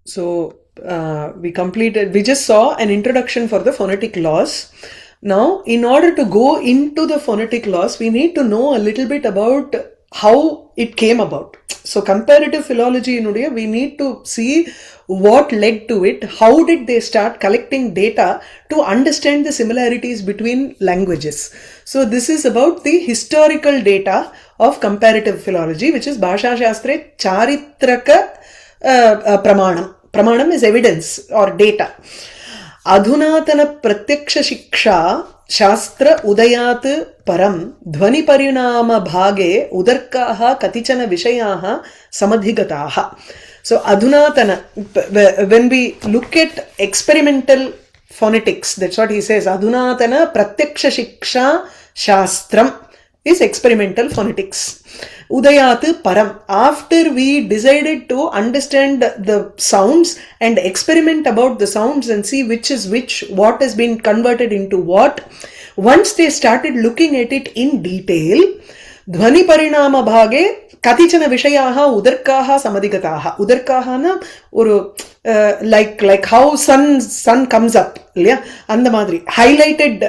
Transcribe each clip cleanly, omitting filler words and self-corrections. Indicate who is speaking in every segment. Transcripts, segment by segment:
Speaker 1: So we just saw an introduction for the phonetic laws. Now, in order to go into the phonetic laws, we need to know a little bit about how it came about. So, comparative philology, we need to see what led to it, how did they start collecting data to understand the similarities between languages. So, this is about the historical data of comparative philology, which is Bhasha Shastre Charitraka Pramanam. Pramanam is evidence or data. Adhunatana pratyaksha shiksha shastra udayat param dhvani parinama bhage udarkaha katichana vishayaha samadhigataha. So adhunatana, when we look at experimental phonetics, that's what he says, adhunatana pratyaksha shiksha shastram is experimental phonetics. Udayat param. After we decided to understand the sounds and experiment about the sounds and see which is which, what has been converted into what, once they started looking at it in detail, dhvani parinama bhage katichana vishayaha udarkaha samadhigataha. Udarkaha na oru like how sun comes up, yeah, and the madri highlighted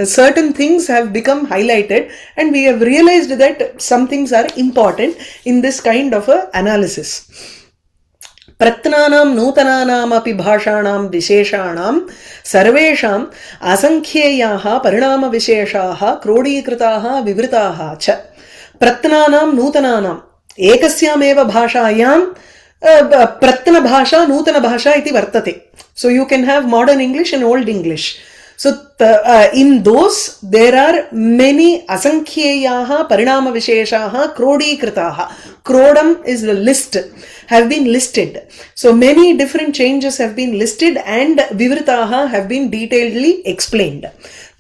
Speaker 1: certain things have become highlighted, and we have realized that some things are important in this kind of a analysis. Pratnanam nutananam api bhashanam visheshanam sarvesham asankhyeyaha parinama visheshaha krodhikritaha vivritaha cha. Pratnanam nutananam ekasyam eva bhashayam Pratna bhasha, Nutana bhasha iti vartate. So you can have modern English and old English. So in those there are many asankhyeyaha parinama visheshaha krodhikritaha. Krodam is the list, have been listed. So many different changes have been listed and vivritaha have been detailedly explained.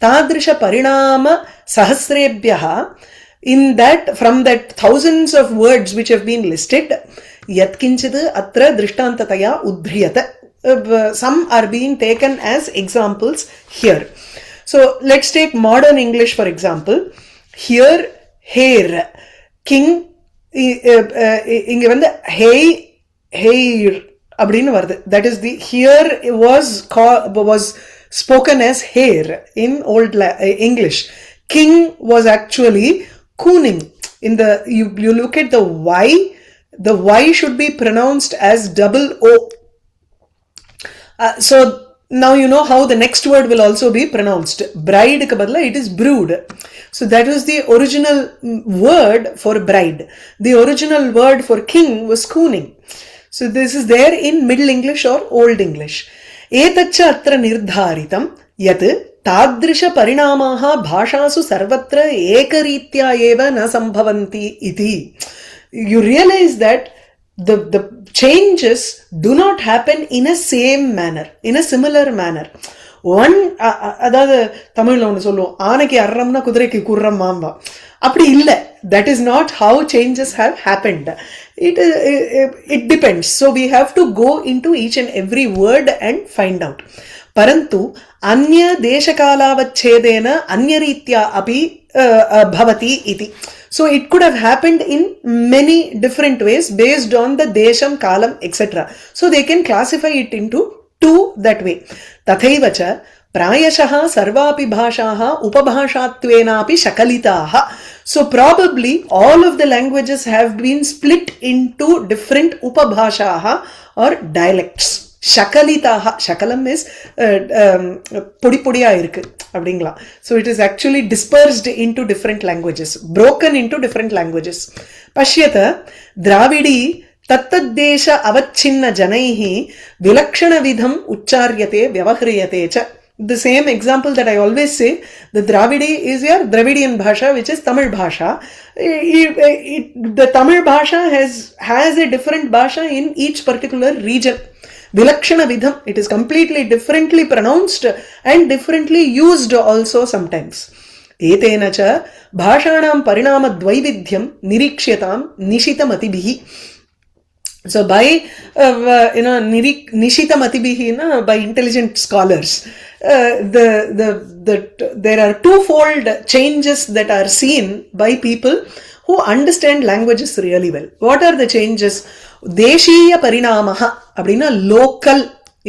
Speaker 1: Tadrisha parinama sahasrebhyaha, in that, from that thousands of words which have been listed, yatkinchid atra drishtantataya udhriyata. Some are being taken as examples here. So let's take modern English for example. Here, hair, king, inge vanda hey, hair abdinu varudhu. That is the here was spoken as hair in old English. King was actually cooning. In the you look at the Y should be pronounced as double O. So now you know how the next word will also be pronounced. Bride ka badla it is brood. So that was the original word for bride. The original word for king was cooning. So this is there in Middle English or Old English. Etacha atra nirdharitam yat tadrisha parinamaha bhashasu sarvatra ekaritya eva na sambhavanti iti. You realize that the changes do not happen in a same manner, in a similar manner. One, that is not how changes have happened. It depends. So we have to go into each and every word and find out. Parantu anya deshakalavachedena anyaritya api bhavati iti. So it could have happened in many different ways based on the desham, kalam, etc. So they can classify it into two that way. Tathaivacha prayashaha sarvapi bhashaha upabhashatvenapi shakalitaha. So probably all of the languages have been split into different upabhashaha or dialects. Shakalitaha. Shakalam is podi podiya irukku abdingla. So it is actually dispersed into different languages, broken into different languages. Pashyata Dravidi tattadesha avachinna janaihi vilakshana vidham ucharyate vyavahriyate cha. The same example that I always say, the Dravidi is your Dravidian Bhasha, which is Tamil Bhasha. The Tamil Bhasha has a different Bhasha in each particular region. Vilakshana vidham, it is completely differently pronounced and differently used also sometimes. Etena cha bhashanam parinama dvaividhyam nirikshetam nishitamatibihi. So by nishitamatibihi, by intelligent scholars, there are twofold changes that are seen by people who understand languages really well. What are the changes? Deshiya parinamaha அப்படின்னா local,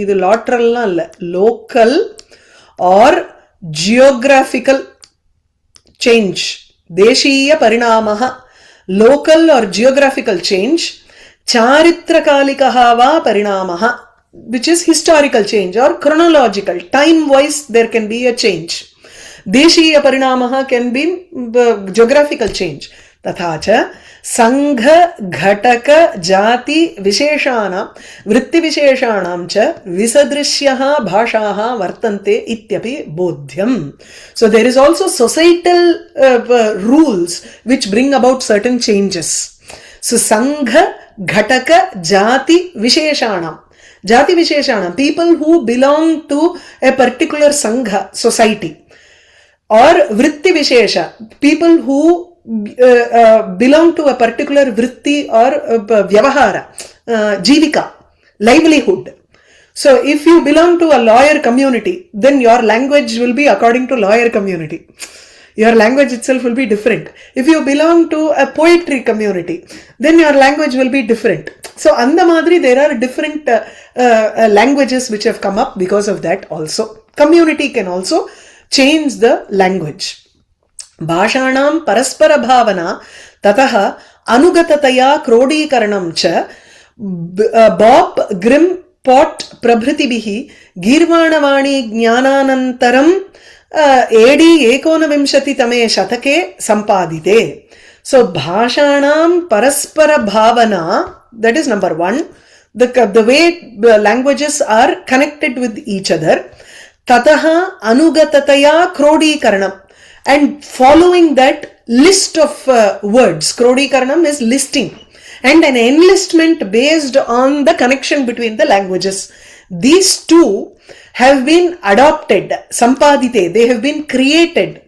Speaker 1: இது lateralலாம் இல்ல, local or geographical change. Deshiya parinamaha, local or geographical change. Charitrakalikaha va parinamaha, which is historical change or chronological, time wise there can be a change. Deshiya parinamaha can be geographical change. तथा च संघ घटक जाति विशेषाणां वृत्ति विशेषाणां च विसदृश्यः भाषाः वर्तन्ते इत्यपि बोध्यम्. So there is also societal rules which bring about certain changes. So sangha ghataka jati visheshanam, jati visheshanam, people who belong to a particular sangha, society, or vritti vishesha, people who belong to a particular vritti or vyavahara, jivika, livelihood. So if you belong to a lawyer community, then your language will be according to lawyer community. Your language itself will be different. If you belong to a poetry community, then your language will be different. So andha madri there are different languages which have come up because of that also. Community can also change the language. भाषाणां परस्पर भावना ततः अनुगततया क्रोडीकरणं च बॉप Grimm pot प्रभृतिभिः गीर्वाणवाणी ज्ञानानन्तरं AD 19 तमे शतके संपादिते. So भाषाणां परस्पर भावना, that is number one, the way languages are connected with each other. ततः अनुगततया क्रोडीकरणं, and following that list of words, Krodikaranam is listing, and an enlistment based on the connection between the languages. These two have been adopted, sampadite, they have been created.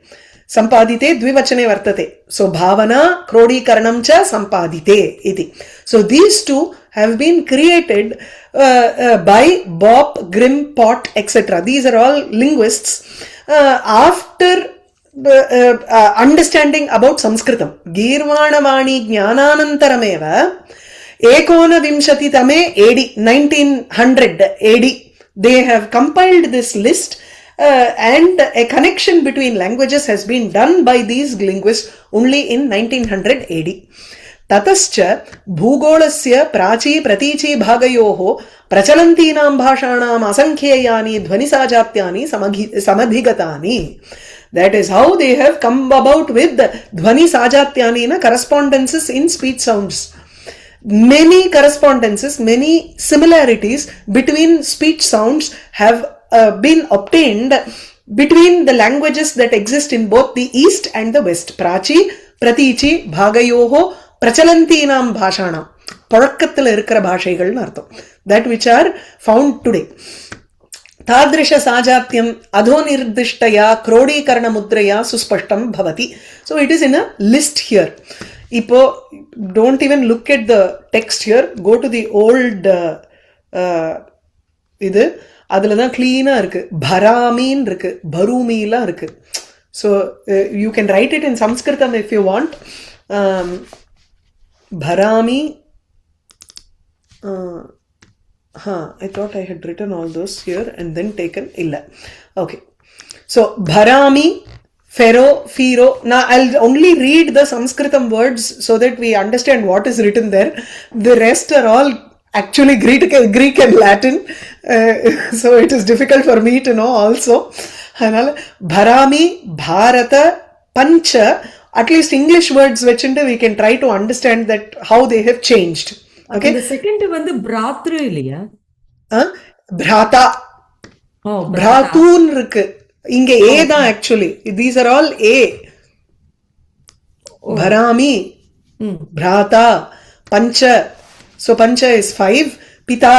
Speaker 1: Sampadite dvivachane vartate. So bhavana Krodikaranam cha sampadite iti. So these two have been created by Bopp, Grimm, Pott, etc. These are all linguists after understanding about Sanskritam. Girvanavani Jnananantarameva 19 tame AD, 1900 AD, they have compiled this list, and a connection between languages has been done by these linguists only in 1900 AD. ततश्च भूगोलस्य प्राची प्रतीची भागयोः प्रचलन्तीनां भाषाणाम् असंख्येयानि ध्वनिसाजात्यानि समधिगतानि. That is how they have come about with dhvani sajatyani, correspondences in speech sounds. Many correspondences, many similarities between speech sounds have been obtained between the languages that exist in both the east and the west. Prachi, pratichi, bhagayoho, prachalantinam bhashanam. Pazhakkathil irukkira bhashaigalnu artham. That which are found today. तादृश साजात्यम अधोनिर्दिष्टया क्रोडीकरण मुद्रया सुस्पष्टम भवति. So it is in a list here. Ipo don't even look at the text here, go to the old idu adula da clean ah irukku, bharamin irukku, bharumila irukku. So you can write it in Sanskritam if you want. Bharami, I thought I had written all those here and then taken illa. Okay. So Bharami, Pharaoh, Phiro. Now I'll only read the Sanskritam words so that we understand what is written there. The rest are all actually Greek and Latin. So it is difficult for me to know also. Bharami, Bharata, Pancha. At least English words which we can try to understand that how they have changed. Okay.
Speaker 2: The second வந்து பிராத்ரு இல்லையா?
Speaker 1: பிராதா. பிராத்தூன் இருக்கு. இங்க ஏ தான் actually. These are all A. Bharami, Bhrata, Pancha. So Pancha is 5. Pita,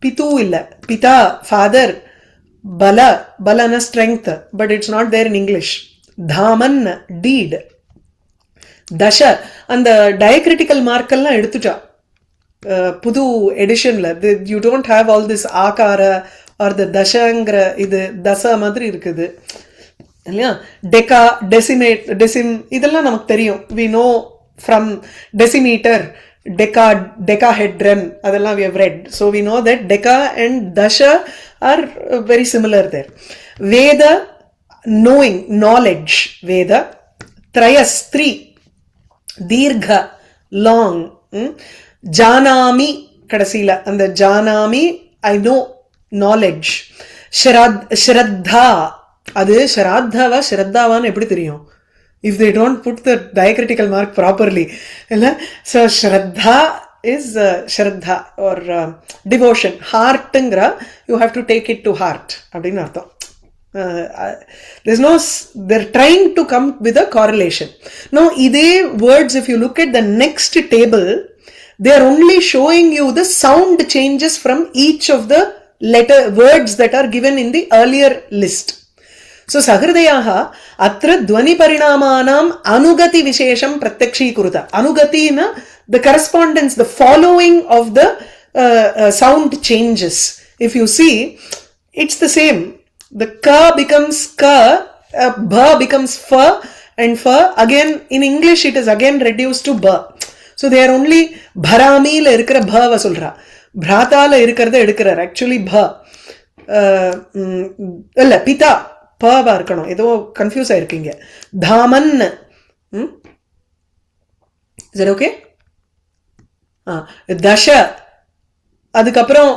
Speaker 1: Pitu illa. Pita, father. Bala, Balana strength. But it's not there in English. Dhaman, deed. Dasha, and the diacritical mark எல்லாம் எடுத்துட்டா. புது எடிஷன்ல you don't have all this ஆகார or the தசங்கிற இது தச மாதிரி இருக்குது இல்லையா. Deca, decimate, டெசிம் இதெல்லாம் நமக்கு தெரியும். we know from decimeter, decahedron, adella we have read. So we know that deka and dasha are very similar there. Veda, knowing, knowledge, Veda. Trayas, three. Dirgha, long. Janami, kadasila, and the janami, I know, knowledge. Shraddha, அது ஸ்ரத்தாவா ஸ்ரத்தாவான்னு எப்படி தெரியும்? If they don't put the diacritical mark properly, so Shraddha is Shraddha or devotion. Heartngra, you have to take it to heart. அப்படின்னு அர்த்தம். There's no, they're trying to come with a correlation. Now, இதே words, if you look at the next table, they are only showing you the sound changes from each of the words that are given in the earlier list. So Sahridayaha atra dhvani parinamanam anugati vishesham pratyakshikuruta. Anugati na the correspondence, the following of the sound changes. If you see, it's the same. The ka becomes ka, bha becomes fa, and fa again in English it is again reduced to ba. So they are only bharami la irukra bha va solra. Bhrata la irukradha edukrar. Actually bha. Illa pita. பாவா இருக்கணும். ஏதோ confuse ஆயிருக்கீங்க. தாமன். Is it okay? தஷ, அதுக்கப்புறம்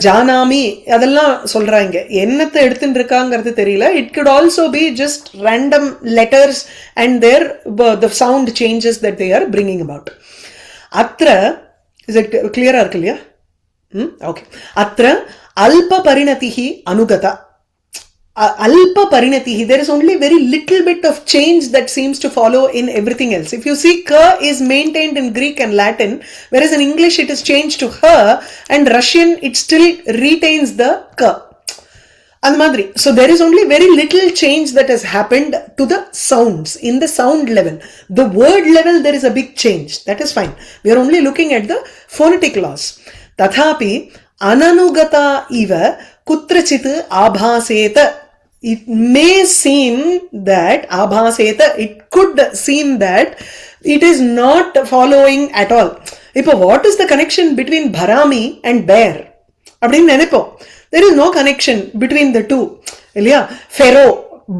Speaker 1: ஜானாமி, அதெல்லாம் சொல்றாங்க. என்னத்தை எடுத்துட்டு இருக்காங்கிறது தெரியல. It could also be just random letters and there the sound changes that they are bringing about. அத்திர, இஸ் இட் கிளியரா இருக்கு இல்லையா? ஓகே. அத்திர அல்ப பரிணதிஹி அனுகதா. Alpa parinatihi, there is only very little bit of change that seems to follow in everything else. If you see, ka is maintained in Greek and Latin, whereas in English it is changed to her, and Russian it still retains the ka. And madri. So there is only very little change that has happened to the sounds, in the sound level. The word level there is a big change. That is fine. We are only looking at the phonetic laws. Tathapi ananugata iva kutrachit abhaseta. It may seem that abhaseta, it could seem that it is not following at all. Ipo, what is the connection between bharami and bear? Abdin nenepo. There is no connection between the two. Ilya, pharaoh,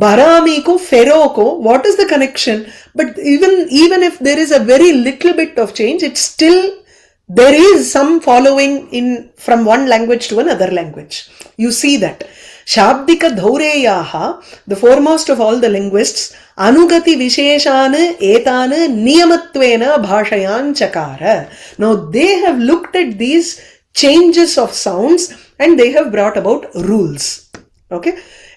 Speaker 1: bharami ko, pharaoh ko, what is the connection? But even if there is a very little bit of change, it's still, there is some following in from one language to another language. You see that. Shabdika dhaureyaha, the foremost of all the linguists, anugati visheshana etana niyamatvena bhashayan chakara. Now they have looked at these changes of sounds and they have brought about rules. Okay?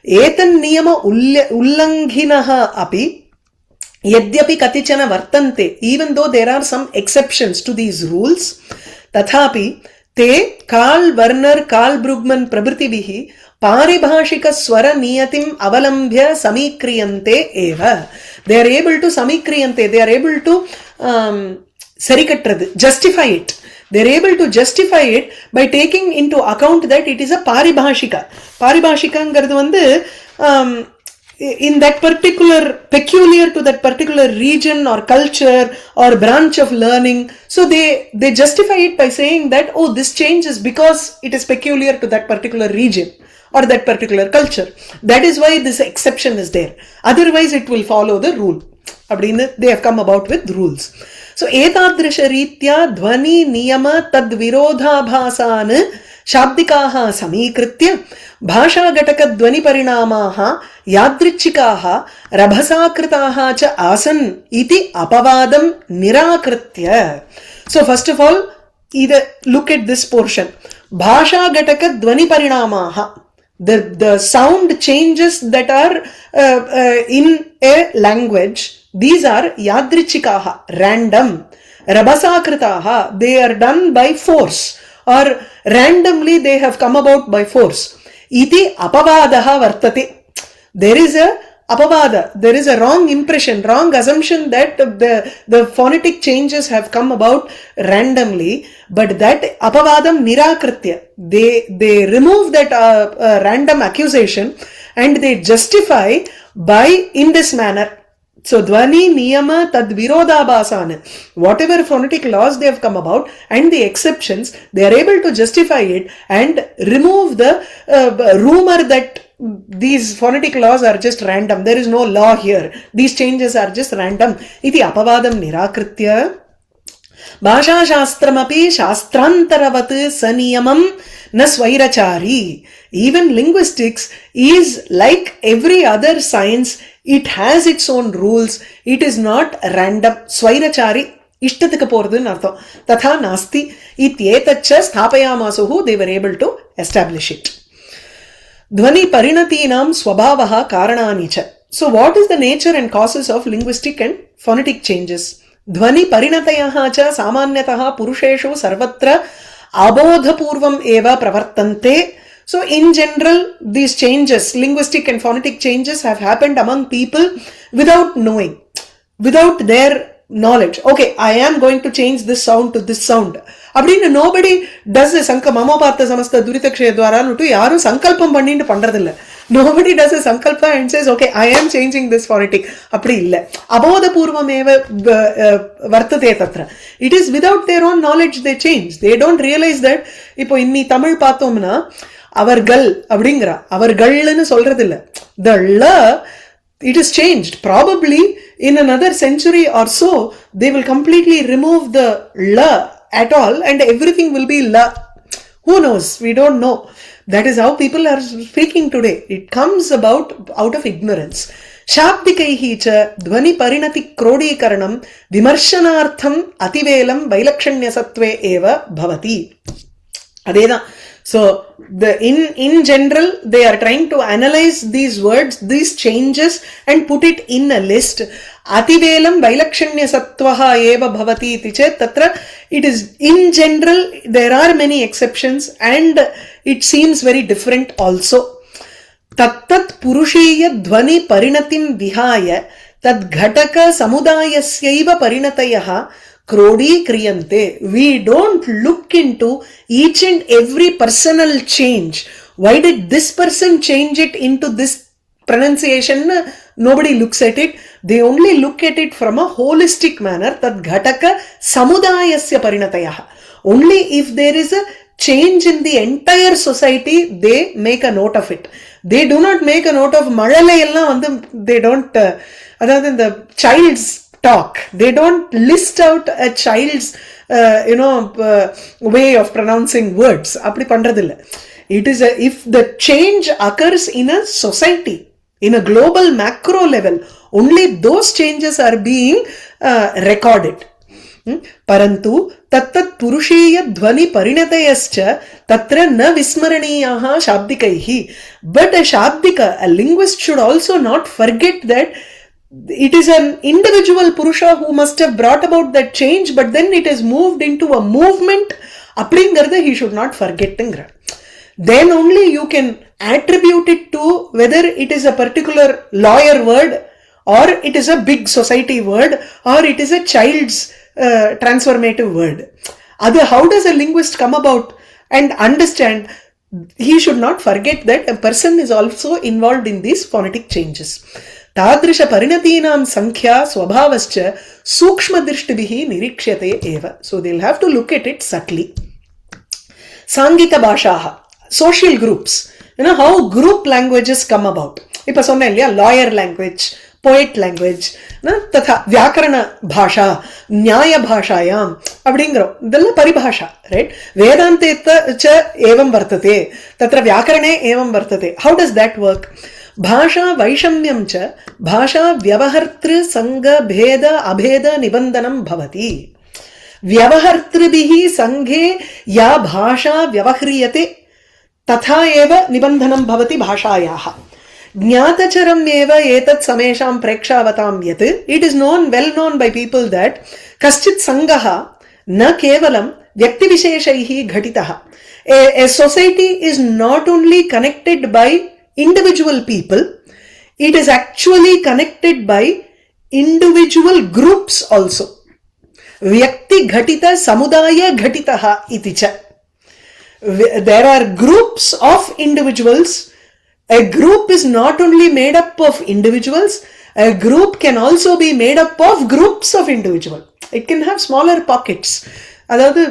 Speaker 1: Etan niyama ullanghinaha api yadyapi katichana vartante, even though there are some exceptions to these rules, tathapi te Karl Werner, Karl Brugmann prabhritivihi paribhashika swara niyatim avalambhya samikriyante eva. They are able to samikriyante, they are able to sarikatradhu, justify it. They are able to justify it by taking into account that it is a paribhashika. Paribhashika ngaradu vandu in that particular, peculiar to that particular region or culture or branch of learning. So they justify it by saying that, oh, this change is because it is peculiar to that particular region or that particular culture. That is why this exception is there. Otherwise it will follow the rule. They have come about with rules. So etadrisha ritya dhvani niyama tad virodhabhasan shabdikaha samikritya bhasha gataka dhvani parinamaha yadrichikaha rabhasakritaha cha asan iti apavadam nirakritya. So first of all, either look at this portion. Bhasha gataka dhvani parinamaha, the sound changes that are in a language, these are yadrichikaha, random. Rabhasakritaha, they are done by force or randomly they have come about by force. Iti apavadaha vartate. There is a apavada, there is a wrong impression, wrong assumption that the phonetic changes have come about randomly, but that apavadam nirakritya, they remove that random accusation and they justify by in this manner. So Dvani Niyama Tad Virodhabasana, whatever phonetic laws they have come about and the exceptions, they are able to justify it and remove the rumor that these phonetic laws are just random. There is no law here. These changes are just random. Iti apavadam nirakritya Bhasha Shastramapi Shastrantarat Saniyamam na Swairachari. Even linguistics is like every other science. It has its own rules. It is not random. Swairachari ishtathika poradhu artham. Tatha nasti ityetacha sthapayamasuhu. They were able to establish it. Dhvani parinatinam swabhavaha karananicha. So what is the nature and causes of linguistic and phonetic changes? Dhvani parinatayaha cha samanyataha purusheshu sarvatra abodhapurvam eva pravartante. So in general, these changes, linguistic and phonetic changes have happened among people without knowing, without their knowledge. Okay, I am going to change this sound to this sound. Abdina nobody does a sanka mamapartha samasta duritakshay dwara nutu yaru sankalpam pannindu pandradilla. Nobody does a sankalpa and says, okay, I am changing this phonetic. Appadi illa. Abodha purvam eva vartate tatra. It is without their own knowledge they change. They don't realize that. Ipo inni Tamil pathomna அவர்கள் அப்படிங்கிற அவர்கள்னு சொல்றது இல்ல. The la, it is changed. Probably in another century or so, they will completely remove the la at all and everything will be la. Who knows? We don't know. That is how people are speaking today. It comes about out of ignorance. Shabdikaihi cha dhvani parinati krodikaranam vimarshanartham ativelam vailakshanya sattve eva bhavati. Adeda. So in general, they are trying to analyze these words, these changes and put it in a list. Ativelam vailakshanya sattvaha eva bhavati iti chet tatra it is in general there are many exceptions and it seems very different also. Tattat purusheya dhvani parinatim vihaya tad ghataka samudayasyaiva parinatayaha Krodi kriyante. We don't look into each and every personal change. Why did this person change it into this pronunciation? Nobody looks at it. They only look at it from a holistic manner. Tad ghataka samudayasya parinatayaha. Only if there is a change in the entire society, they make a note of it. They do not make a note of Malayalam. They don't, other than the child's talk. They don't list out a child's, way of pronouncing words. Appadi pandradilla. It is if the change occurs in a society, in a global macro level, only those changes are being recorded. Parantu tattat purusheya dhvani parinatayascha tatra na vismaraniyaha shabdikaihi. But a shabdika, a linguist should also not forget that it is an individual Purusha who must have brought about that change, but then it has moved into a movement. Appadingarada he should not forget. Then only you can attribute it to whether it is a particular lawyer word or it is a big society word or it is a child's transformative word. How does a linguist come about and understand? He should not forget that a person is also involved in these phonetic changes. तादृश परिणतीनां संख्या स्वभावश्च सूक्ष्म दृष्टिभिः निरीक्ष्यते एव. So they'll have to look at it subtly. सांगिक भाषाः, social groups. How group languages come about. இப்ப சொன்னேன் இல்லையா, lawyer language, poet language, तथा व्याकरण भाषा, न्याय भाषायाम அப்படிங்கிறோம். இதெல்லாம் பரிபாஷா, right? वेदान्ते च एवं वर्तते, तत्र व्याकरणे एवं वर्तते. How does that work? भाषा वैषम्यं च भाषा व्यवहर्तृ संग भेद अभेद निबंधनं भवति. व्यवहर्तृभिः संघे या भाषा व्यवह्रियते तथा एव निबंधनं भवति भाषायाः. ज्ञातचरम् एव एतत् समेषां प्रेक्षावतां यत्. It is known, well known by people that कश्चित् संघः न केवलं व्यक्तिविशेषैः घटितः. A society is not only connected by individual people, it is actually connected by individual groups also. Vyakti ghatita samudaya ghatitaha iti cha. There are groups of individuals. A group is not only made up of individuals, A group can also be made up of groups of individual. It can have smaller pockets. அதாவது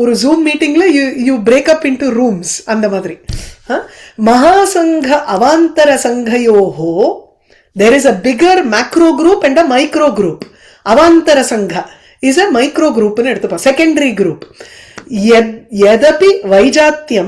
Speaker 1: ஒரு zoom மீட்டிங்ல you break up into rooms அந்த மாதிரி. மகாசங்க அவாந்தர சங்கயோஹோ there is a bigger macro group and a micro group. Avantara Sangha is a micro group in eduthupa, secondary group. Yadapi Vaijatyam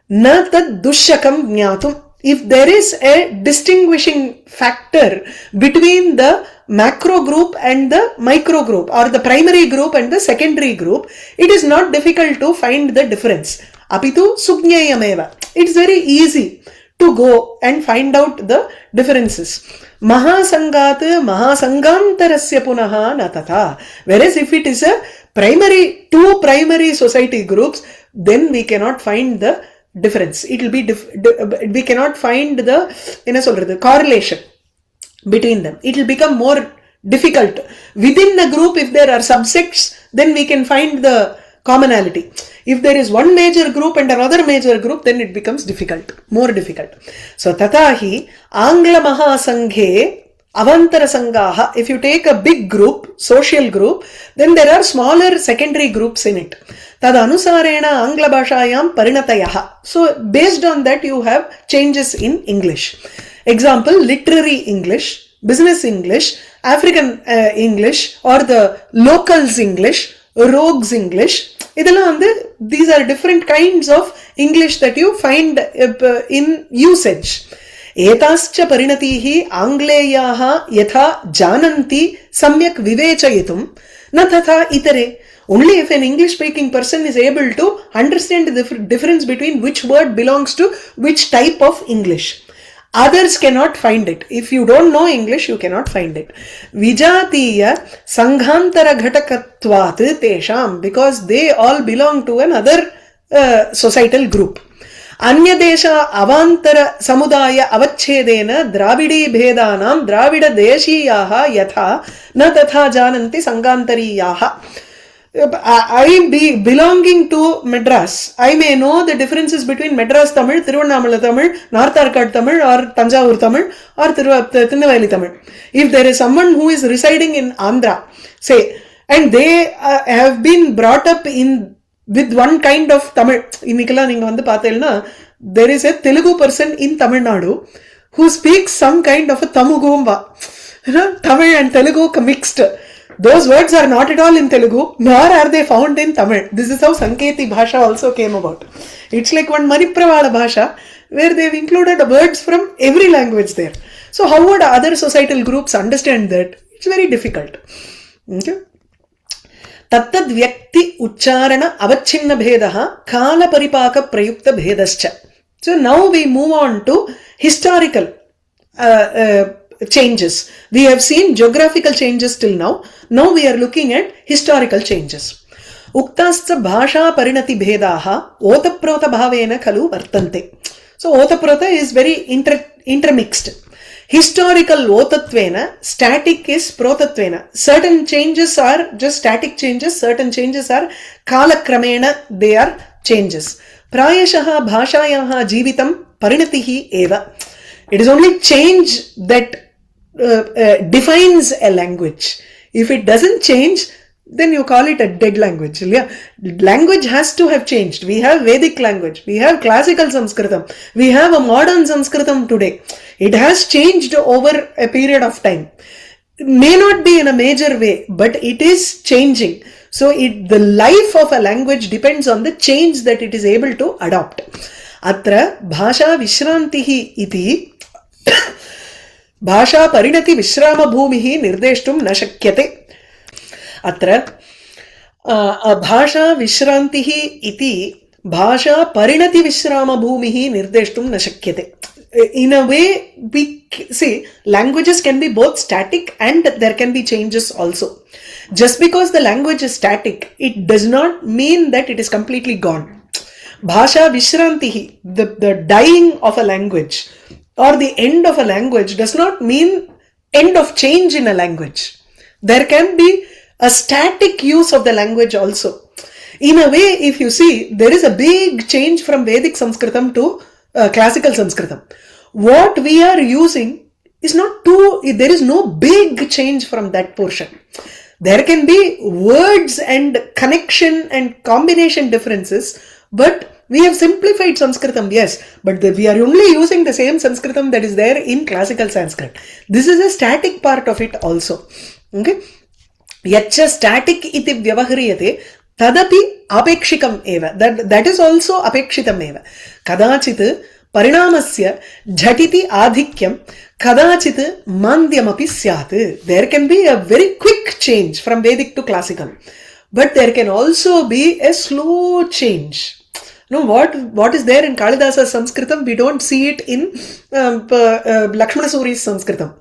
Speaker 1: na tad dushakam jnatum. If there is a distinguishing factor between the macro group and the micro group, or the primary group and the secondary group, it is not difficult to find the difference. Apitu sugnyayameva. It's very easy to go and find out the differences. Mahasangat mahasangantarasya punaha natata. Whereas if it is a two primary society groups, then we cannot find the difference. It will be we cannot find the correlation between them. It will become more difficult. Within the group, if there are subsects, then we can find the commonality. If there is one major group and another major group, then it becomes difficult, more difficult. So tatahi Angla Mahasanghe Avantara Sangaha. If you take a big group, social group, then there are smaller secondary groups in it. Tad anusarena Angla Bhashayam Parinatayaha. So based on that you have changes in English. Example, literary English, business English, African English, or the locals English, rogues English. These are different kinds of English that you find in usage. Etascha parinatihi angleyaha yatha jananti samyak vivechayitum na tatha itare. Only if an English speaking person is able to understand the difference between which word belongs to which type of English. Others cannot find it. If you don't know English, you cannot find it. Vijatiya sanghantara ghatakatvat tesham, because they all belong to another societal group. Anya desha avantara samudaya avachedena dravidi bhedanam dravida deshiyaha yatha na tatha jananti sangantariyaha. I be belonging to Madras. I may know the differences between Madras Tamil, Tiruvannamala Tamil, North Arcot Tamil, or Tanjavur Tamil, or Thiruvannamalai Tamil. If there is someone who is residing in Andhra, say, and they have been brought up with one kind of Tamil. Innikala neenga vandu paathelna, there is a Telugu person in Tamil Nadu who speaks some kind of a Tamugumba. Tamil and Telugu mixed. Those words are not at all in Telugu, nor are they found in Tamil. This is how Sanketi Bhasha also came about. It's like one Manipravala Bhasha, where they've included words from every language there. So how would other societal groups understand that? It's very difficult. Okay? Tattad vyakti ucharana avachinna bhedaha kala paripaka prayukta bhedascha. So now we move on to historical changes. We have seen geographical changes till now. Now we are looking at historical changes. Uktascha bhasha parinati bhedaha otaprota bhavena khalu vartante. So otaprota is very intermixed. Historical otatvena, static is protatvena. Certain changes are just static changes, certain changes are kalakramena, they are changes. Prayashaha bhashayaha jeevitam parinatihi eva. It is only change that defines a language. If it doesn't change, then you call it a dead language. Language has to have changed. We have Vedic language, we have classical Sanskritam, we have a modern Sanskritam today. It has changed over a period of time. It may not be in a major way, but it is changing. So the life of a language depends on the change that it is able to adopt. Atra bhasha vishrantihi iti भाषा परिणति विश्राम भूमि निर्देष्टुं न शक्यते. अत्र भाषा विश्रान्तिः इति भाषा परिणति विश्राम भूमि निर्देष्टुं न शक्यते. In a way, we see languages can be both static and there can be changes also. Just because the language is static, it does not mean that it is completely gone. Bhasha vishrantihi, the dying of a language or the end of a language does not mean end of change in a language. There can be a static use of the language also. In a way, if you see, there is a big change from Vedic Sanskritam to classical Sanskritam. What we are using is not too, there is no big change from that portion. There can be words and connection and combination differences, but we have simplified Sanskritam, yes, but we are only using the same Sanskritam that is there in classical Sanskrit. This is a static part of it also. Okay? Yacha static iti vyavahriyate tadapi apekshikam eva. That is also apekshitam eva. Kadachit parinamasya jhatiti adhikyam kadachit mandyamapi syat. There can be a very quick change from Vedic to classical, but there can also be a slow change. No, what is there in Kalidasa's Sanskritam, we don't see it in Lakshmana Suri's Sanskritam.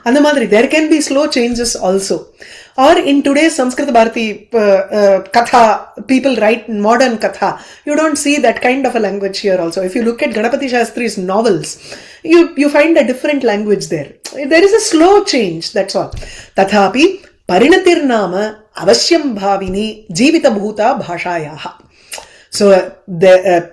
Speaker 1: And the Madri, there can be slow changes also. Or in today's Sanskrit Bharati Katha, people write modern Katha. You don't see that kind of a language here also. If you look at Ganapati Shastri's novels, you find a different language there. There is a slow change, that's all. Tathapi parinatir nama avasyam bhavini jivita bhuta bhashayaha. So the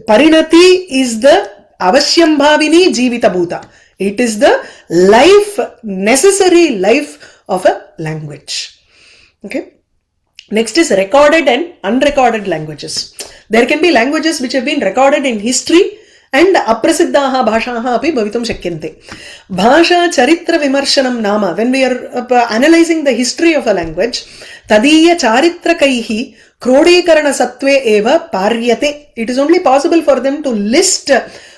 Speaker 1: parinati is the avasyam bhavini jivita bhuta. It is the life, necessary life of a language. Okay. Next is recorded and unrecorded languages. There can be languages which have been recorded in history and aprasiddhaha bhashaha api bhavitum shakyante. Bhasha charitra vimarshanam nama. When we are analyzing the history of a language, tadiya charitrakaihi krodekarana sattve eva paryate. It is only possible for them to list,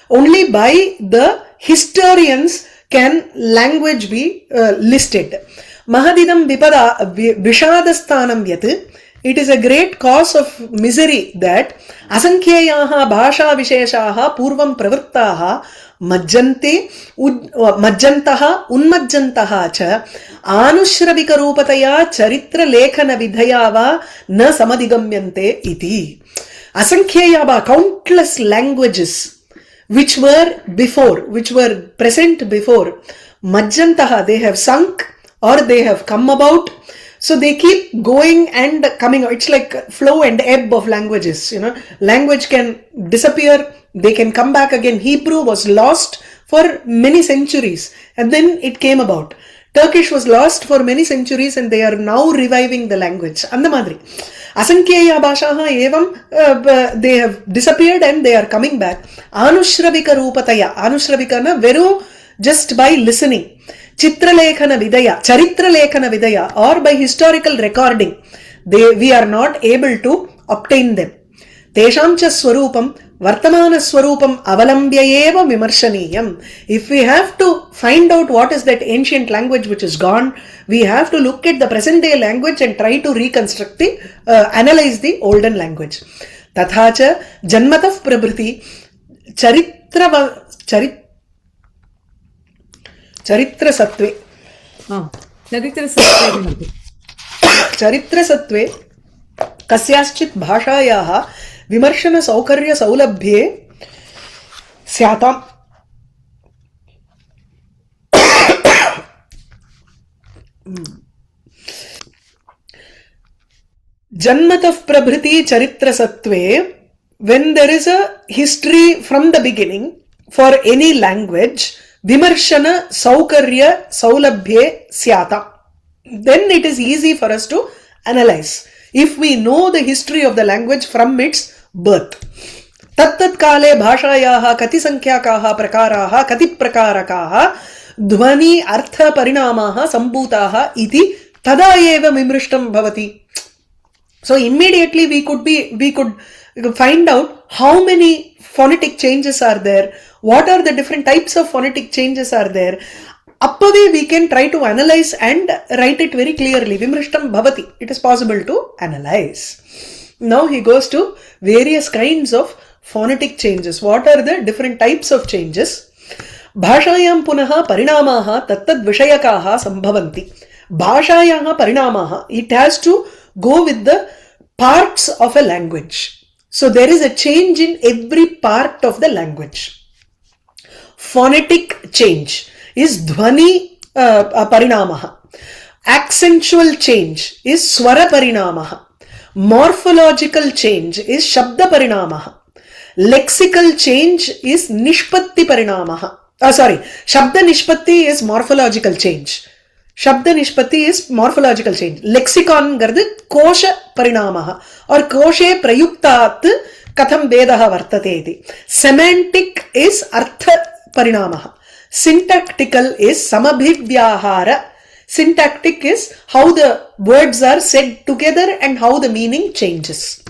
Speaker 1: only by the historians can language be listed. Mahadidam vipada vishadasthanam yat. It is a great cause of misery that asankhyayaha bhasha visheshaha purvam pravrittaha majjante majjantaha unmajjantaha cha anushravika rupataya charitra lekhana vidhayava na samadigamyante iti. Asankhyayaha, countless languages which were before, which were present before, majjantaha, they have sunk or they have come about. So they keep going and coming. It's like flow and ebb of languages. Language can disappear, they can come back again. Hebrew was lost for many centuries and then it came about. Turkish was lost for many centuries and they are now reviving the language. And the madri. Asankhya bhashaha evam, they have disappeared and they are coming back. Anushravika rupataya. Anushravika na veru just by listening. Chitralekhana vidaya, charitralekhana vidaya, or by historical recording, we are not able to obtain them. Tesham cha swarupam vartamana swarupam avalambya eva vimarshaniyam. If we have to find out what is that ancient language which is gone, we have to look at the present day language and try to reconstruct analyze the olden language. Tathacha janmatav prabhriti charitra sattve. Charitra sattve kasyaschit bhashayaha vimarshana saukarya saulabhye syatam. Janmatav prabhriti charitra sattve, when there is a history from the beginning for any language, vimarshana saukarya saulabhye syata, then it is easy for us to analyze if we know the history of the language from its birth. Tattat kale bhashayaha kati sankhyaakaha prakaraha kati prakarakaha dhvani artha parinamaha sambhutaha iti tada eva vimrishtam bhavati. So immediately we could find out how many phonetic changes are there, what are the different types of phonetic changes are there. Appave we can try to analyze and write it very clearly. Vimrishtam bhavati. It is possible to analyze. Now he goes to various kinds of phonetic changes. What are the different types of changes? Bhashayam punaha parinamaha tattad vishayakaha sambhavanti. Bhashayaha parinamaha. It has to go with the parts of a language. So there is a change in every part of the language. Phonetic change is dhvani parinamaha. Accentual change is swara parinamaha. Morphological change is shabda parinamaha. Lexical change is nishpatti parinamaha. Sorry, Shabda Nishpatti is morphological change. Shabda Nishpatti is morphological change. Lexicon gardu kosha parinamaha or koshe prayuktat katham vedaha vartate iti. Semantic is artha parinamaha. Syntactical is samabhivyahara. Syntactic is how the words are said together and how the meaning changes.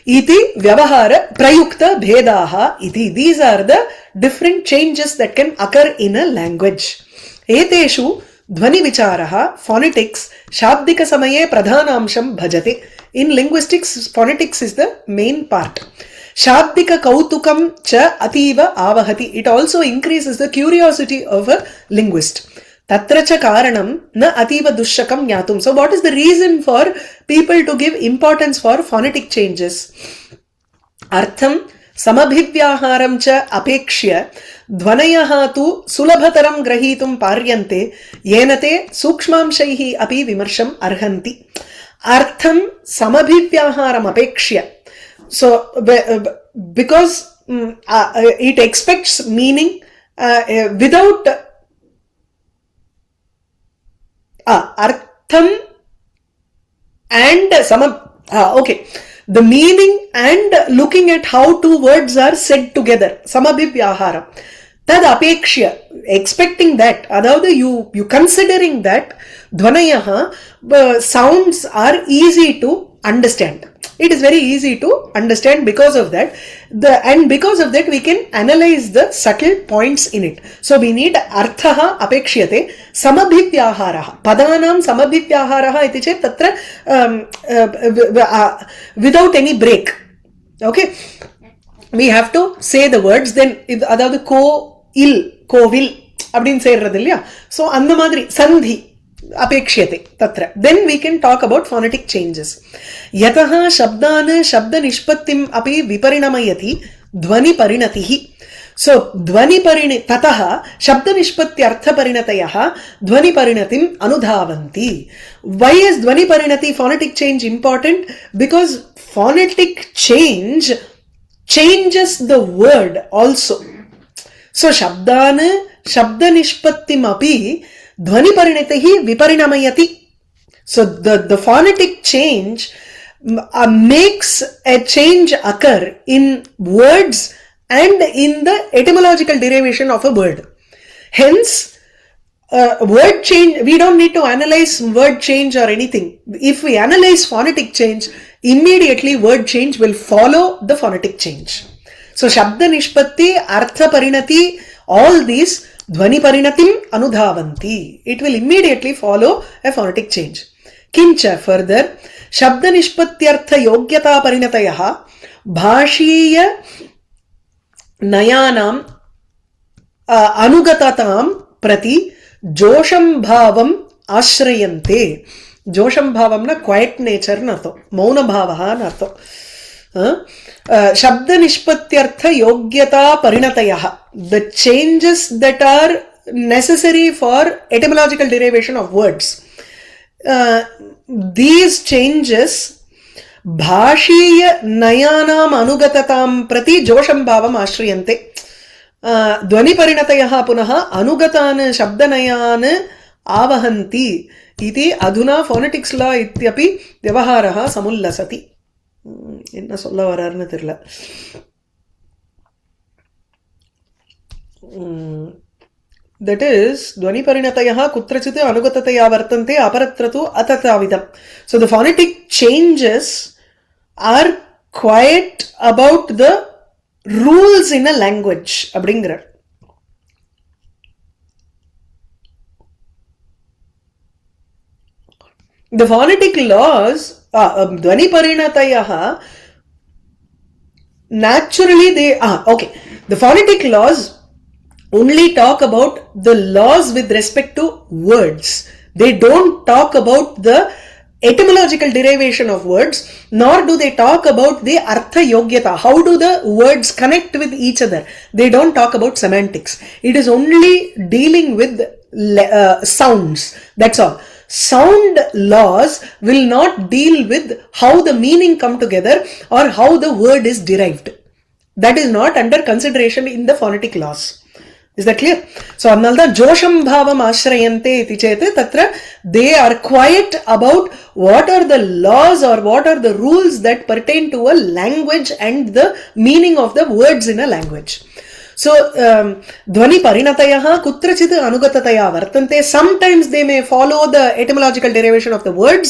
Speaker 1: Iti vyavahara prayukta bhedaha iti. These are the different changes that can occur in a language. Eteshu dhvani vicharaha, phonetics, shabdika samaye pradhanamsham bhajate. In linguistics, phonetics is the main part. Shabdika kautukam cha ativa avahati. It also increases the curiosity of a linguist. Tatra cha karanam na ativa dushakam nyatum. So what is the reason for people to give importance for phonetic changes? Artham samabhivyaharam cha apekshya dhvanayaha tu sulabhataram grahitum paryante yenate sukshmamshaihi api vimarsham arhanti. Artham samabhivyaharam apekshya. So because it expects meaning without artham and okay, the meaning and looking at how two words are said together, samabhivyahara, tad apekshya, expecting that, adavadhu you considering that dhvanayaha sounds are easy to understand. It is very easy to understand because of that. And because of that we can analyze the subtle points in it. So we need arthaha apekshiyate samabhivyaharaha. Padanam samabhivyaharaha iti chet tatra without any break. Okay? We have to say the words, then adavadhu ko il, kovil அப்படினு சேர்றது இல்லையா? So அந்த மாதிரி சந்தி apekshiyate tatra. Then we can talk about phonetic changes. Yataha shabdana shabda nishpattim api viparinamayati dhvani parinatihi. So dhvani parini tataha shabda nishpatti artha parinatayaha dhvani parinatim anudhavanti. Why is dhvani parinati, phonetic change, important? Because phonetic change changes the word also. So shabdana shabda nishpattim api dhvani parinatihi viparinamayati. So the phonetic change makes a change occur in words and in the etymological derivation of a word. Hence, word change, we don't need to analyze word change or anything. If we analyze phonetic change, immediately word change will follow the phonetic change. So shabda nishpatti, artha parinati, all these dhvani parinatim anudhavanti. It will immediately follow a phonetic change. Kincha, further, shabda nishpatyartha yogyata parinatayaha bhashiya nayanam anugatatam prati josham bhavam ashrayante. Josham bhavam na quiet nature na artham, mauna bhavaha na artham. Shabda nishpatyartha yogyata parinatayaha, the changes that are necessary for etymological derivation of words. These changes bhashiya nayanam anugatatam prati josham bhavam ashriyante. Dhvani parinatayaha punaha anugatana shabdanayana avahanti iti adhuna phonetics law ityapi vyavaharaha samullasati. என்ன சொல்ல வராருன்னு தெரியல. That is dhvani parinatayaha kutrachit anugatataya vartante aparatratu atatavidam. So the phonetic changes are quite about the rules in a language அப்படிங்கிறார். The phonetic laws, dhvani parinatayaha, naturally they okay. The phonetic laws only talk about the laws with respect to words. They don't talk about the etymological derivation of words, nor do they talk about the artha yogyata. How do the words connect with each other? They don't talk about semantics. It is only dealing with sounds. That's all. Sound laws will not deal with how the meaning come together or how the word is derived. That is not under consideration in the phonetic laws. Is that clear? So annalda josham bhavam ashrayante iti chet tatra they are quiet about what are the laws or what are the rules that pertain to a language and the meaning of the words in a language. So dhvani parinatayaha kutrachit anugatataya vartante. Sometimes they may follow the etymological derivation of the words,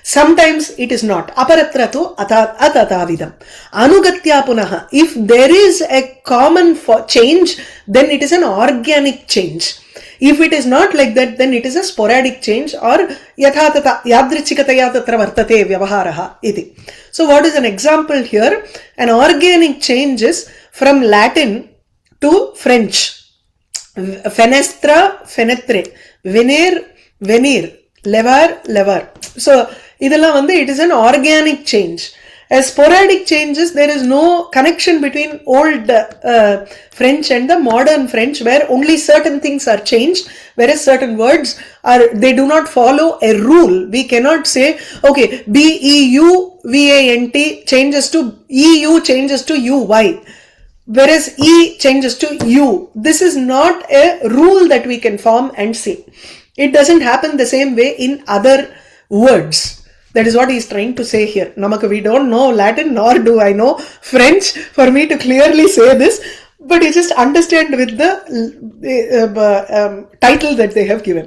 Speaker 1: sometimes it is not. Aparatra tu atatavidam anugatya punaha. If there is a common change, then it is an organic change. If it is not like that, then it is a sporadic change or yathatata yadrichikataya tatra vartate vyavaharaha iti. So what is an example here? An organic change is from Latin to French. Fenestra, fenetre, veneer, veneer, lever, lever. So இதெல்லாம் வந்து it is an organic change. As sporadic changes, there is no connection between old French and the modern French, where only certain things are changed, whereas certain words are, they do not follow a rule. We cannot say, okay, B-E-U-V-A-N-T changes to E-U changes to U-Y, whereas E changes to U. This is not a rule that we can form and say. It doesn't happen the same way in other words. That is what he is trying to say here. Namakku, we don't know Latin, nor do I know French for me to clearly say this, but you just understand with the title that they have given.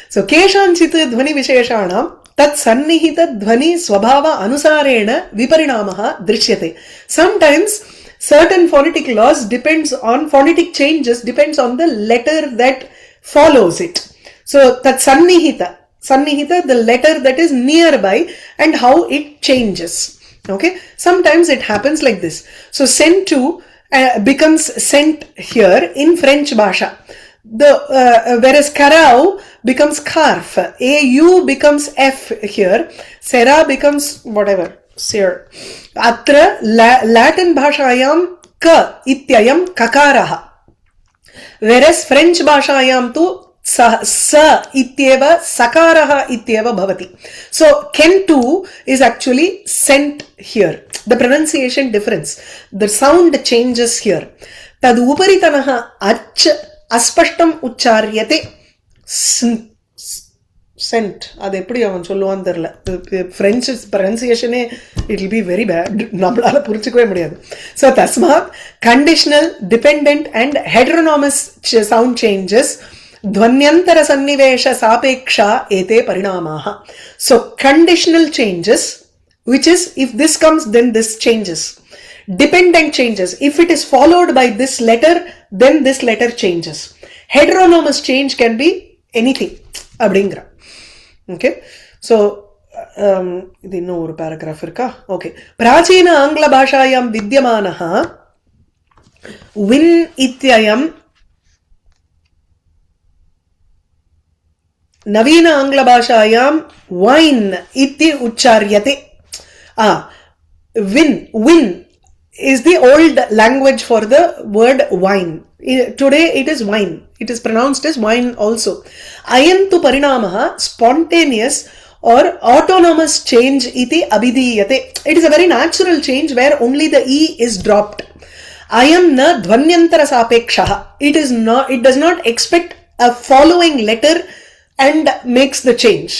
Speaker 1: So, keshanchit dhvani visheshanam tat sannihita dhvani swabhava anusarena viparinamaha drishyate. Sometimes certain phonetic laws depends on phonetic changes, depends on the letter that follows it. So, tat sannihita, the letter that is nearby and how it changes. Okay, sometimes it happens like this. So sent to becomes sent here in French Bhasha. Whereas karau becomes karf, au becomes f here, sera becomes whatever, sir. Atra Latin Bhashayam ka ityayam kakaraha, whereas French Bhashayam tu sa ityeva sakaraha ityeva bhavati. So ken tu is actually sent here. The pronunciation difference, the sound changes here. Tad uparitanaha ach aspashtam ucharyate sent. அது எப்படி அவன் சொல்லுவான்னு தெரியல. French pronunciation it will be very bad. நம்மளால புரிஞ்சுக்கவே முடியாது. So tasmat conditional, dependent and heteronomous sound changes dhvanyantara sannivesha sapeksha ete parinamaha. So conditional changes, which is if this comes then this changes. Dependent changes, if it is followed by this letter then this letter changes. Heteronomous change can be anything அப்படிங்கிற. Okay, so இது இன்னும் ஒரு paragraph இருக்கா? Okay, பிராச்சீன ஆங்கில பாஷாயாம் வித்யமானஹ win இத்யயம் नवीन आंग्ल भाषायां wine इति उच्चार्यते. Win is the old language for the word wine. Today it is wine. It is pronounced as wine also. Ayantu parinamaha spontaneous or autonomous change iti abhidhiyate. It is a very natural change where only the e is dropped. Ayam na dhvanyantara sapekshaha. It does not expect a following letter and makes the change.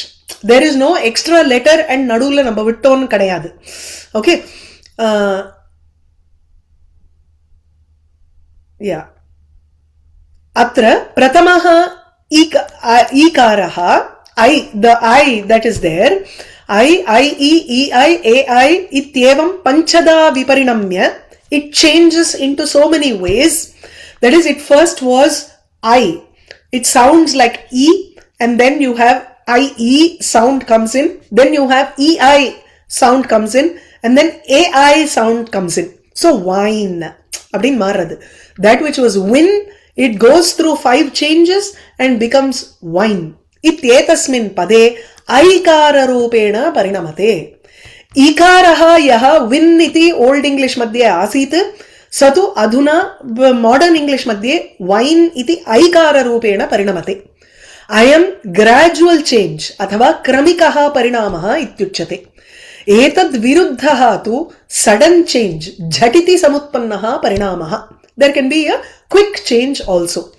Speaker 1: There is no extra letter and nadula நம்ம விட்டோன்னு கிடையாது. Okay, yeah. Atra pratamaha ikaraha, the I that is there, I, e, ei, ai ityevam panchada viparinamya, it changes into so many ways. That is, it first was I, it sounds like e, and then you have IE sound comes in, then you have EI sound comes in, and then AI sound comes in. So wine அப்படின் மாறுறது. That which was win, it goes through 5 changes and becomes wine. इत्येतस्मिन् पदे ऐकार रूपेण परिणमते. इकारः यः win इति old English मध्ये आसीत्, स तु अधुना मॉडर्न इंग्लिश मध्ये wine इति ऐकार रूपेण परिणमते. अयं ग्रेजुअल चेंज अथवा क्रमिकः परिणामः इत्युच्यते. एतद् विरुद्धः तु सडन् चेंज झटिति समुत्पन्नः परिणामः there can be a quick change also.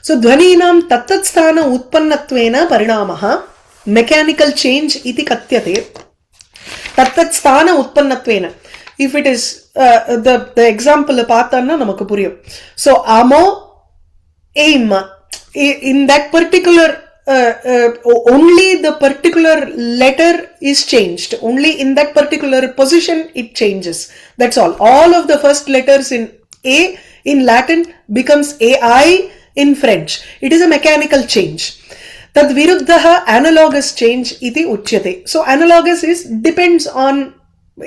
Speaker 1: So dhvaninam tattat sthana utpannatvena parinamaha mechanical change iti katyate. Tattat sthana utpannatvena. If it is the example paathanna namakku puriyum. So amo aim, in that particular only the particular letter is changed, only in that particular position it changes, that's all of the first letters in A in Latin becomes AI in French. It is a mechanical change. Tad viruddhaha analogous change iti uchyate. So analogous is depends on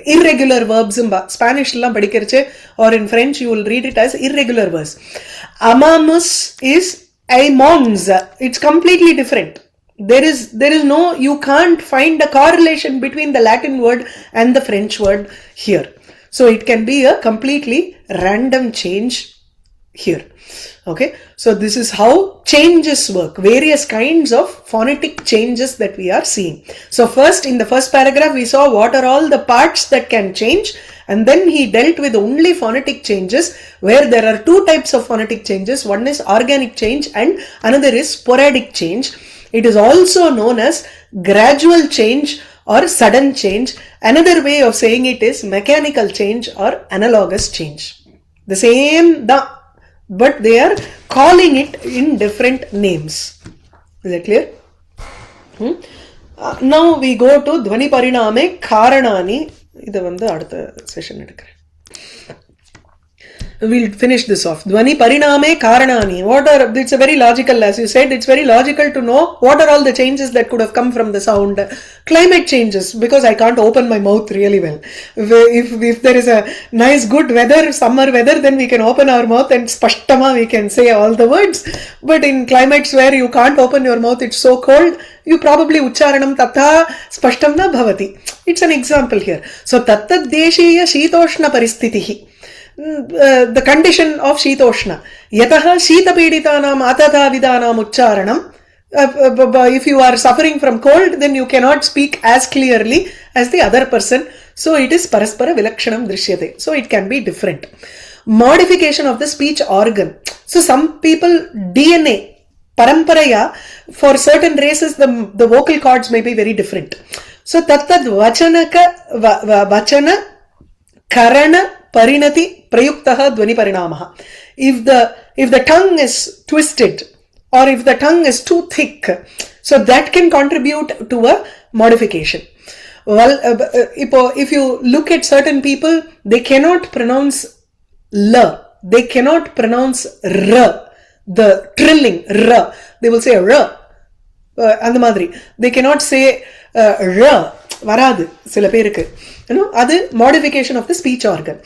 Speaker 1: irregular verbs. Spanish la padikirche or in French you will read it as irregular verbs. Amamus is aimons. It's completely different. There is no, you can't find a correlation between the Latin word and the French word here. So it can be a completely random change here. Okay, so this is how changes work, various kinds of phonetic changes that we are seeing. So first, in the first paragraph, we saw what are all the parts that can change, and then he dealt with only phonetic changes, where there are two types of phonetic changes. One is organic change and another is sporadic change. It is also known as gradual change or sudden change. Another way of saying it is mechanical change or analogous change. The same, but they are calling it in different names. Is that clear? Now we go to Dhvani Pariname Karanani. இதை வந்து அடுத்த session எடுக்கிறேன். We'll finish this off. Dhvani Pariname Karanani. It's a very logical, as you said, it's very logical to know what are all the changes that could have come from the sound. Climate changes, because I can't open my mouth really well. If there is a nice good weather, summer weather, then we can open our mouth and spashtama we can say all the words. But in climates where you can't open your mouth, it's so cold, you probably ucharanam tatha spashtam na bhavati. It's an example here. So tattad deshiya shitoshna paristitihi. The condition of Shitoshna. Yataha Shita Peditanam Atata Vidanam Ucharanam. If you are suffering from cold, then you cannot speak as clearly as the other person. So it is Paraspara Vilakshanam Drishyate. So it can be different. Modification of the speech organ. So some people, DNA, Paramparaya, for certain races, the vocal cords may be very different. So Tattad Vachana Karana Parinati Prayuktaha Dhvani Parinamaha. If the tongue is twisted or if the tongue is too thick, so that can contribute to a modification. Well, if you look at certain people, they cannot pronounce L, they cannot pronounce R, the trilling R, they will say R. அந்த மாதிரி they cannot say R, வராது சில பேருக்கு. அது modification of the speech organ.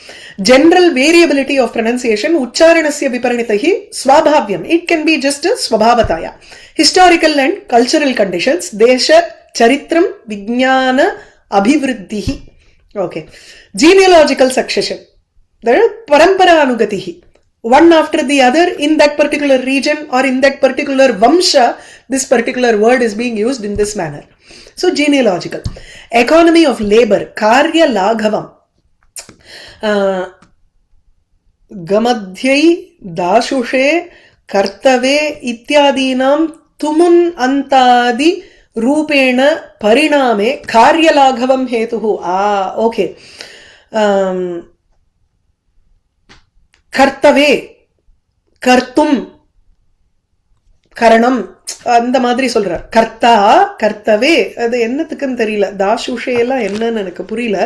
Speaker 1: General variability of pronunciation, ucharanasya viparinitahi swabhavyam. It can be just a swabhavataya. Historical and cultural conditions, desha, charitram, vijnana, abhivriddhihi. Okay. Genealogical succession. There are parampara anugatihi. One after the other in that particular region or in that particular vamsha, this particular word is being used in this manner. So genealogical. Economy of labor, karya laghavam. Gamadhyai dashushe kartave ityadinam tumun antadi rupena pariname karya laghavam hetuhu. Okay. Kartave, kartum, karanam, அந்த மாதிரி சொல்றார். கர்த்தா, கர்த்தவே, அது என்னத்துக்குன்னு தெரியல. தாஷுஷே எல்லாம் என்னன்னு எனக்கு புரியல.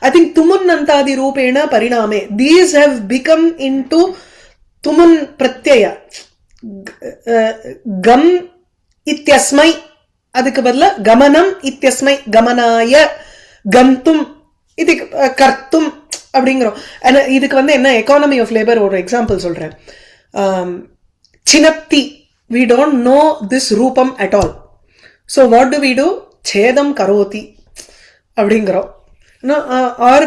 Speaker 1: I think tumun antaadi ரூபேண பரிணாமே. These have become into tumun pratyaya. Gam ityasmai. அதுக்கு பதிலா கமனம் இத்தியஸ்மை, கமனாய, கந்தும், இது கர்த்தும் அப்படிங்கிறோம். இதுக்கு வந்து என்ன எக்கானமி ஆஃப் லேபர் ஒரு எக்ஸாம்பிள் சொல்றேன். சினப்தி, we don't know this rupam at all. So what do? Chedam karoti அப்படிங்கிறோம். Or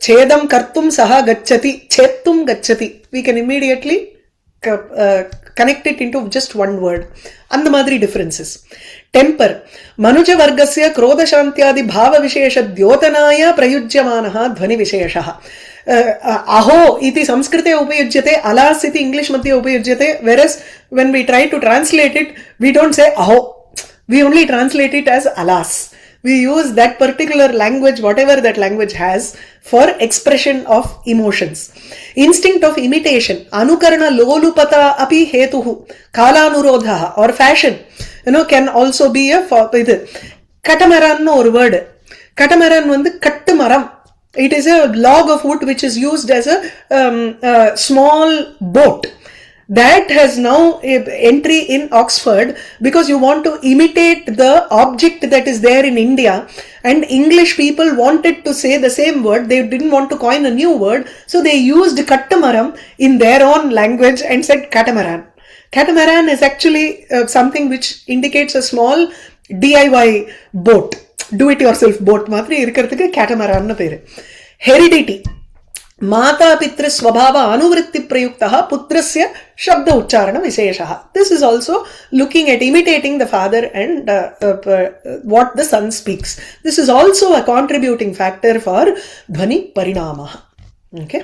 Speaker 1: chedam kartum saha gacchati, chetum gacchati. We can immediately connect it into just one word. அந்த மாதிரி differences. Temper. Manuja vargasya krodha shantyadi bhava vishesha dyotanaya prayujyamanaha dhvani visheshaha. अहो इति संस्कृते उपयुज्यते, alas इति English मध्ये उपयुज्यते, whereas when we try to translate it, we don't say aho. We only translate it as alas. We use that particular language, whatever that language has, for expression of emotions. Instinct of imitation, anukarana lolupata api hetuhu, kalanurodha or fashion, can also be a katamaran no word. Katamaran vandu kattu maram. It is a log of wood which is used as a small boat. That has now entry in Oxford because you want to imitate the object that is there in India, and English people wanted to say the same word. They didn't want to coin a new word, so they used kattamaram in their own language and said catamaran. Catamaran is actually something which indicates a small DIY boat, do it yourself boat மாதிரி இருக்கிறதுக்கு catamaran னு பேரு. Heredity, माता पितृ स्वभाव अनुवृत्ति प्रयुक्तः पुत्रस्य शब्द उच्चारण विशेषः. This is also looking at imitating the father and what the son speaks. This is also a contributing factor for dhvani parinamah. Okay.